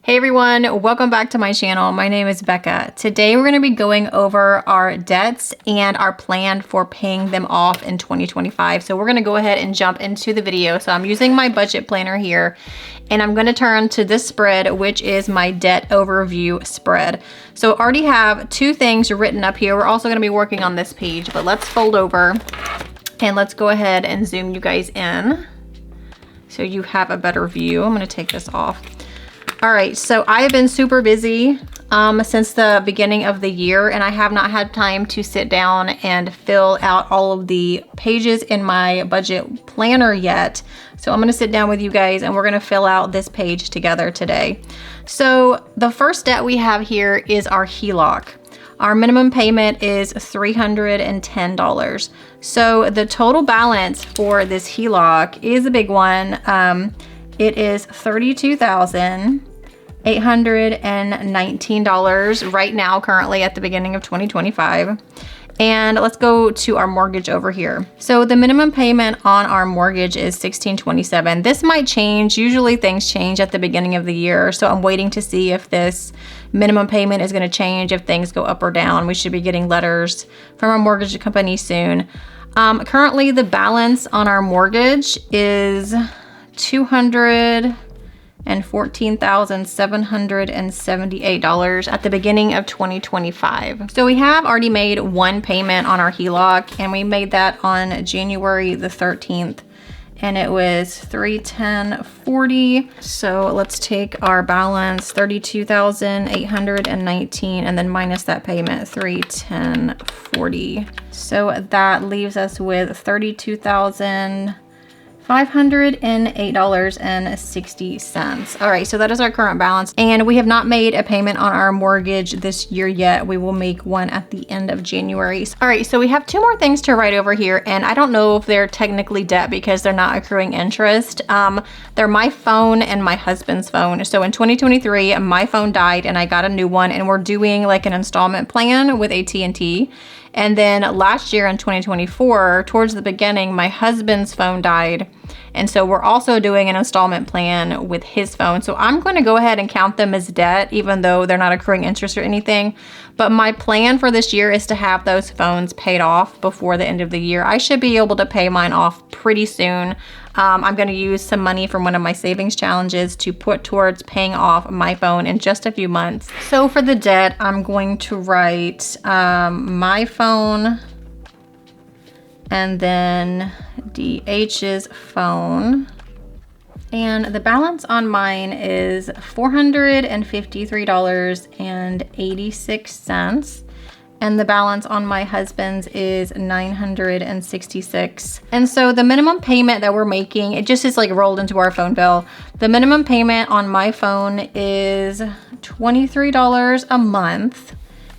Hey everyone, welcome back to my channel. My name is Becca. Today we're going to be going over our debts and our plan for paying them off in 2025. So we're going to go ahead and jump into the video. So I'm using my budget planner here and I'm going to turn to this spread, which is my debt overview spread. So I already have two things written up here. We're also going to be working on this page, but let's fold over and let's go ahead and zoom you guys in so you have a better view. I'm going to take this off. All right, so I have been super busy since the beginning of the year, and I have not had time to sit down and fill out all of the pages in my budget planner yet. So I'm gonna sit down with you guys and we're gonna fill out this page together today. So the first debt we have here is our HELOC. Our minimum payment is $310. So the total balance for this HELOC is a big one. It is $32,819 right now, currently at the beginning of 2025. And let's go to our mortgage over here. So the minimum payment on our mortgage is $1,627. This might change. Usually things change at the beginning of the year. So I'm waiting to see if this minimum payment is going to change, if things go up or down. We should be getting letters from our mortgage company soon. Currently the balance on our mortgage is $214,778 at the beginning of 2025. So we have already made one payment on our HELOC, and we made that on January the 13th, and it was $310.40. So let's take our balance, $32,819, and then minus that payment, $310.40. So that leaves us with $32,508.60. All right, so that is our current balance, and we have not made a payment on our mortgage this year yet. We will make one at the end of January. All right, so we have two more things to write over here, and I don't know if they're technically debt because they're not accruing interest. They're my phone and my husband's phone. So in 2023, my phone died and I got a new one, and we're doing like an installment plan with AT&T. And then last year in 2024, towards the beginning, my husband's phone died. And so we're also doing an installment plan with his phone. So I'm going to go ahead and count them as debt, even though they're not accruing interest or anything. But my plan for this year is to have those phones paid off before the end of the year. I should be able to pay mine off pretty soon. I'm going to use some money from one of my savings challenges to put towards paying off my phone in just a few months. So for the debt, I'm going to write my phone and then DH's phone. And the balance on mine is $453.86. And the balance on my husband's is $966. And so the minimum payment that we're making, it just is like rolled into our phone bill. The minimum payment on my phone is $23 a month.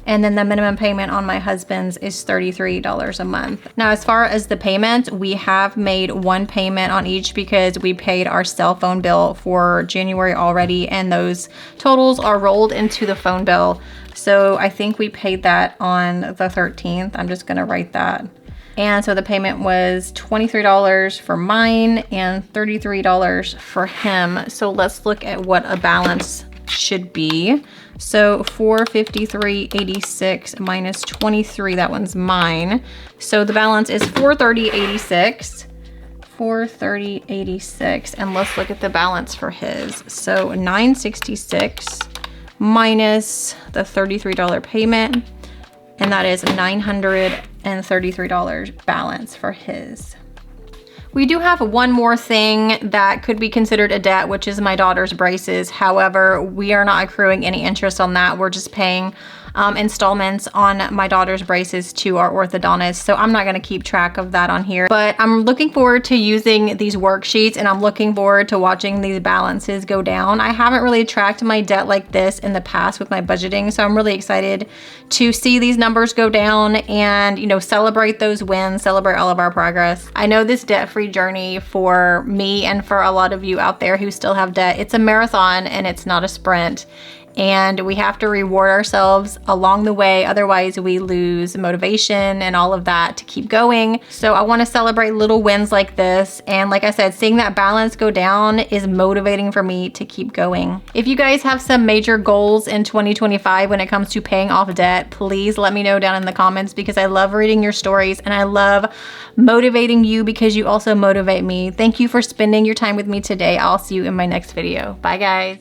And then the minimum payment on my husband's is $33 a month. Now, as far as the payment, we have made one payment on each because we paid our cell phone bill for January already, and those totals are rolled into the phone bill. So I think we paid that on the 13th. I'm just gonna write that. And so the payment was $23 for mine and $33 for him. So let's look at what a balance should be. So $453.86 minus 23, that one's mine. So the balance is $430.86. $430.86. And let's look at the balance for his. So $966 minus the $33 payment, and that is $933 balance for his. We do have one more thing that could be considered a debt, which is my daughter's braces. However, we are not accruing any interest on that. We're just paying installments on my daughter's braces to our orthodontist. So I'm not gonna keep track of that on here, but I'm looking forward to using these worksheets, and I'm looking forward to watching these balances go down. I haven't really tracked my debt like this in the past with my budgeting. So I'm really excited to see these numbers go down and, you know, celebrate those wins, celebrate all of our progress. I know this debt-free journey for me and for a lot of you out there who still have debt, it's a marathon and it's not a sprint. and we have to reward ourselves along the way. Otherwise, we lose motivation and all of that to keep going. So I want to celebrate little wins like this. And like I said, seeing that balance go down is motivating for me to keep going. If you guys have some major goals in 2025 when it comes to paying off debt, please let me know down in the comments, because I love reading your stories and I love motivating you because you also motivate me. Thank you for spending your time with me today. I'll see you in my next video. Bye guys.